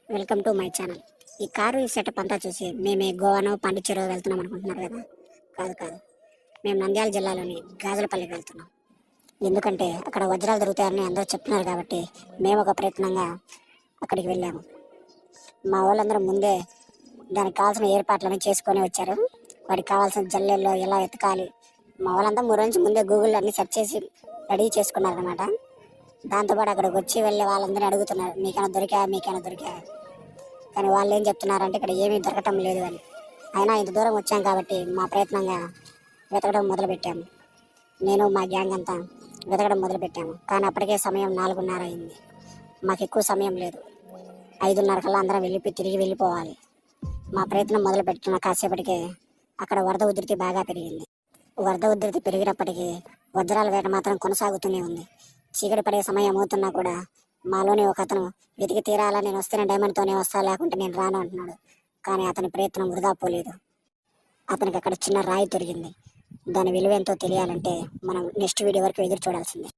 Welcome to my channel. ఈ car ఈ setup అంతా చూసి మేమే గోవానో పాండిచ్చేరో వెళ్తున్నాం అనుకుంటున్నారు కదా. కాదు, మేము నంద్యాల జిల్లాలోని గాజులపల్లికి వెళ్తున్నాం. ఎందుకంటే అక్కడ వజ్రాలు దొరుకుతాయని అందరూ చెప్తున్నారు కాబట్టి మేము ఒక ప్రయత్నంగా అక్కడికి వెళ్ళాము. మా వాళ్ళందరూ ముందే దానికి కావాల్సిన ఏర్పాట్లన్నీ చేసుకొని వచ్చారు. వాటికి కావాల్సిన జల్లెల్లో ఎలా ఎతకాలి మా వాళ్ళంతా 3 రోజు ముందే గూగుల్లో అన్ని సెర్చ్ చేసి రెడీ చేసుకున్నారనమాట. దాంతోపాటు అక్కడికి వచ్చి వెళ్ళే వాళ్ళందరినీ అడుగుతున్నారు, మీకైనా దొరికా. కానీ వాళ్ళు ఏం చెప్తున్నారంటే ఇక్కడ ఏమీ దొరకటం లేదు అని. అయినా ఇంత దూరం వచ్చాం కాబట్టి మా ప్రయత్నంగా వెతకడం మొదలుపెట్టాము. నేను మా గ్యాంగ్ అంతా వెతకడం మొదలుపెట్టాము. కానీ అప్పటికే సమయం 4:30 అయింది. మాకు ఎక్కువ సమయం లేదు. 5:30 కల్లా అందరం తిరిగి వెళ్ళిపోవాలి. మా ప్రయత్నం మొదలుపెట్టిన కాసేపటికే అక్కడ వరద ఉధృతి బాగా పెరిగింది. వరద ఉధృతి పెరిగినప్పటికీ వజ్రాల వేట మాత్రం కొనసాగుతూనే ఉంది. చీకటి పడే సమయం అవుతున్నా కూడా మాలోని ఒక అతను వెతికి తీరాలా, నేను వస్తేనే డైమండ్తోనే వస్తా, లేకుంటే నేను రాను అంటున్నాడు. కానీ అతని ప్రయత్నం వృధా పోలేదు. అతనికి అక్కడ చిన్న రాయి దొరికింది. దాని విలువ ఎంతో తెలియాలంటే మనం నెక్స్ట్ వీడియో వరకు ఎదురు చూడాల్సిందే.